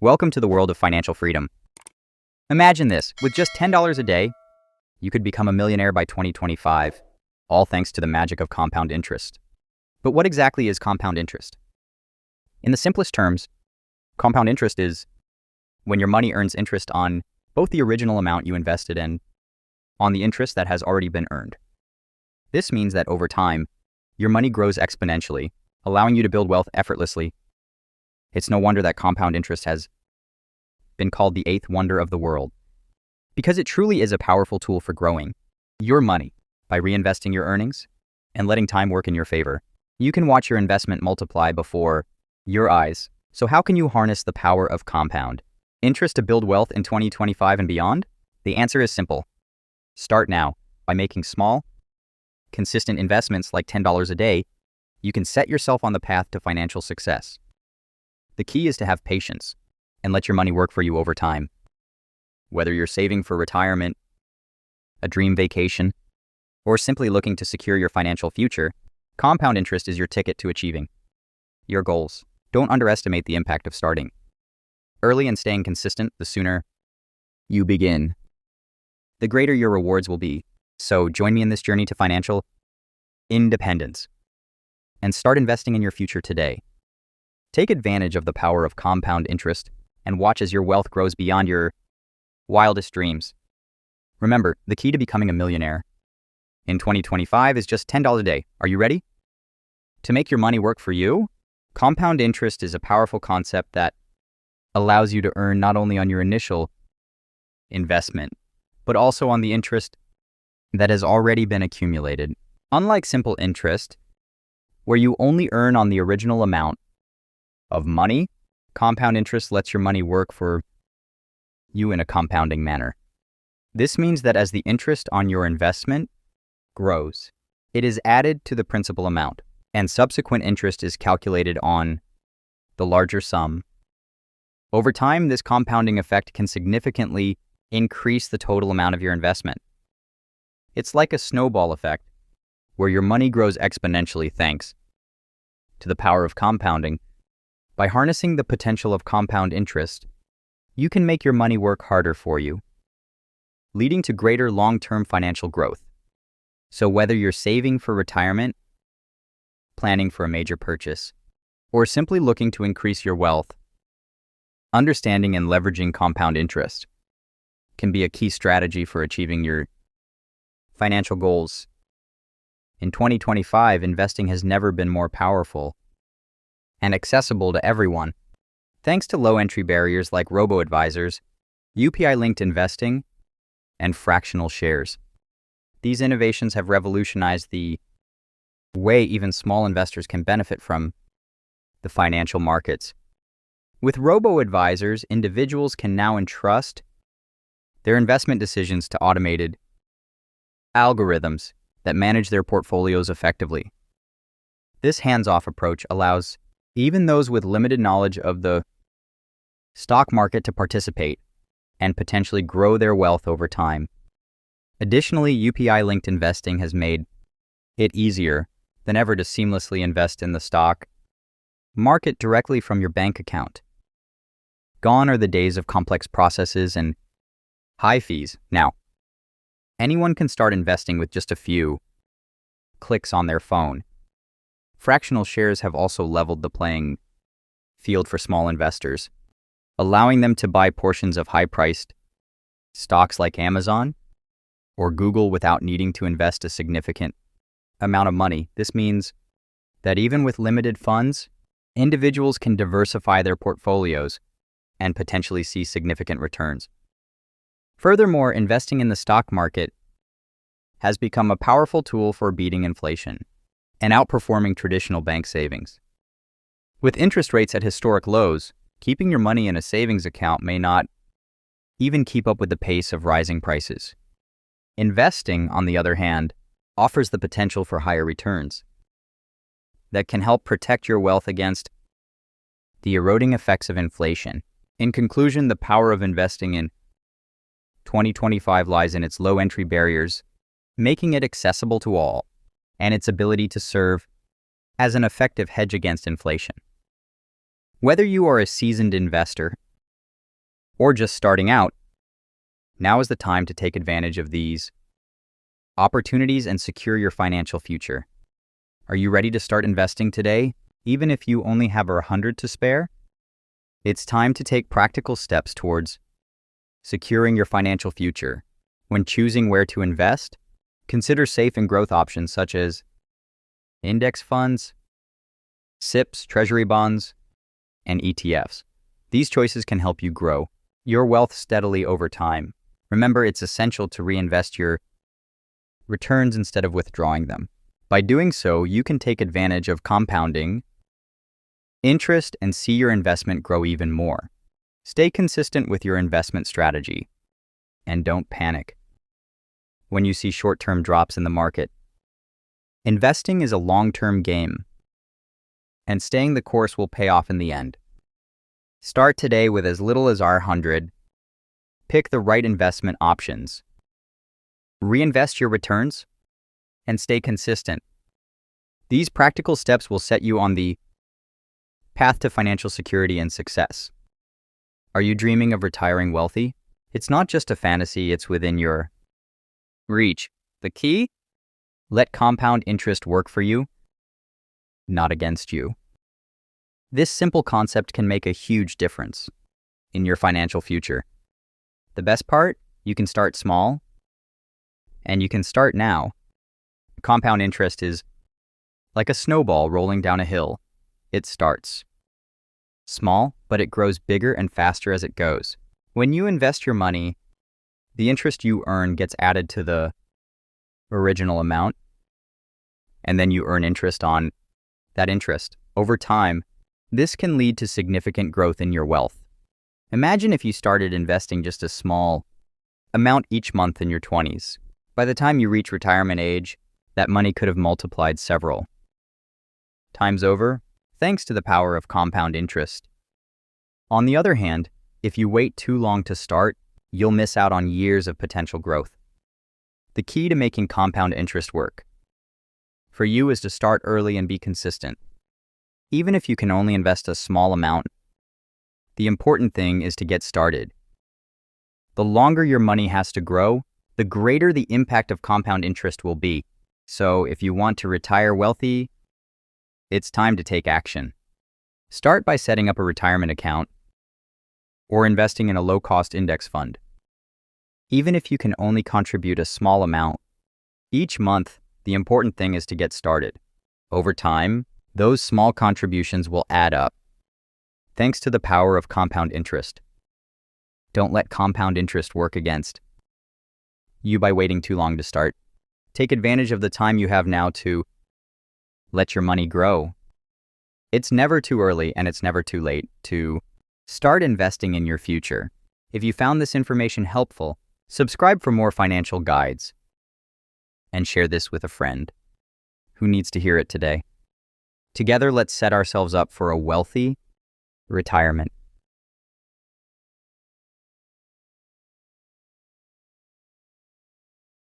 Welcome to the world of financial freedom. Imagine this, with just $10 a day, you could become a millionaire by 2025, all thanks to the magic of compound interest. But what exactly is compound interest? In the simplest terms, compound interest is when your money earns interest on both the original amount you invested and on the interest that has already been earned. This means that over time, your money grows exponentially, allowing you to build wealth effortlessly. It's no wonder that compound interest has been called the eighth wonder of the world, because it truly is a powerful tool for growing your money by reinvesting your earnings and letting time work in your favor. You can watch your investment multiply before your eyes. So how can you harness the power of compound interest to build wealth in 2025 and beyond? The answer is simple. Start now. By making small, consistent investments like $10 a day, you can set yourself on the path to financial success. The key is to have patience and let your money work for you over time. Whether you're saving for retirement, a dream vacation, or simply looking to secure your financial future, compound interest is your ticket to achieving your goals. Don't underestimate the impact of starting early and staying consistent. The sooner you begin, the greater your rewards will be. So join me in this journey to financial independence and start investing in your future today. Take advantage of the power of compound interest and watch as your wealth grows beyond your wildest dreams. Remember, the key to becoming a millionaire in 2025 is just $10 a day. Are you ready? To make your money work for you, compound interest is a powerful concept that allows you to earn not only on your initial investment, but also on the interest that has already been accumulated. Unlike simple interest, where you only earn on the original amount of money, compound interest lets your money work for you in a compounding manner. This means that as the interest on your investment grows, it is added to the principal amount, and subsequent interest is calculated on the larger sum. Over time, this compounding effect can significantly increase the total amount of your investment. It's like a snowball effect, where your money grows exponentially thanks to the power of compounding. By harnessing the potential of compound interest, you can make your money work harder for you, leading to greater long-term financial growth. So whether you're saving for retirement, planning for a major purchase, or simply looking to increase your wealth, understanding and leveraging compound interest can be a key strategy for achieving your financial goals. In 2025, investing has never been more powerful and accessible to everyone. Thanks to low entry barriers like robo-advisors, UPI-linked investing, and fractional shares. These innovations have revolutionized the way even small investors can benefit from the financial markets. With robo-advisors, individuals can now entrust their investment decisions to automated algorithms that manage their portfolios effectively. This hands-off approach allows even those with limited knowledge of the stock market to participate and potentially grow their wealth over time. Additionally, UPI-linked investing has made it easier than ever to seamlessly invest in the stock market directly from your bank account. Gone are the days of complex processes and high fees. Now, anyone can start investing with just a few clicks on their phone. Fractional shares have also leveled the playing field for small investors, allowing them to buy portions of high-priced stocks like Amazon or Google without needing to invest a significant amount of money. This means that even with limited funds, individuals can diversify their portfolios and potentially see significant returns. Furthermore, investing in the stock market has become a powerful tool for beating inflation and outperforming traditional bank savings. With interest rates at historic lows, keeping your money in a savings account may not even keep up with the pace of rising prices. Investing, on the other hand, offers the potential for higher returns that can help protect your wealth against the eroding effects of inflation. In conclusion, the power of investing in 2025 lies in its low entry barriers, making it accessible to all, and its ability to serve as an effective hedge against inflation. Whether you are a seasoned investor or just starting out, now is the time to take advantage of these opportunities and secure your financial future. Are you ready to start investing today, even if you only have $100 to spare? It's time to take practical steps towards securing your financial future. When choosing where to invest, consider safe and growth options such as index funds, SIPs, treasury bonds, and ETFs. These choices can help you grow your wealth steadily over time. Remember, it's essential to reinvest your returns instead of withdrawing them. By doing so, you can take advantage of compounding interest and see your investment grow even more. Stay consistent with your investment strategy and don't panic when you see short-term drops in the market. Investing is a long-term game, and staying the course will pay off in the end. Start today with as little as $100. Pick the right investment options. Reinvest your returns and stay consistent. These practical steps will set you on the path to financial security and success. Are you dreaming of retiring wealthy? It's not just a fantasy, it's within your reach. The key? Let compound interest work for you, not against you. This simple concept can make a huge difference in your financial future. The best part? You can start small, and you can start now. Compound interest is like a snowball rolling down a hill. It starts small, but it grows bigger and faster as it goes. When you invest your money, the interest you earn gets added to the original amount, and then you earn interest on that interest. Over time, this can lead to significant growth in your wealth. Imagine if you started investing just a small amount each month in your 20s. By the time you reach retirement age, that money could have multiplied several times over, thanks to the power of compound interest. On the other hand, if you wait too long to start, you'll miss out on years of potential growth. The key to making compound interest work for you is to start early and be consistent. Even if you can only invest a small amount, the important thing is to get started. The longer your money has to grow, the greater the impact of compound interest will be. So if you want to retire wealthy, it's time to take action. Start by setting up a retirement account or investing in a low-cost index fund. Even if you can only contribute a small amount each month, the important thing is to get started. Over time, those small contributions will add up, thanks to the power of compound interest. Don't let compound interest work against you by waiting too long to start. Take advantage of the time you have now to let your money grow. It's never too early and it's never too late to start investing in your future. If you found this information helpful, subscribe for more financial guides and share this with a friend who needs to hear it today. Together, let's set ourselves up for a wealthy retirement.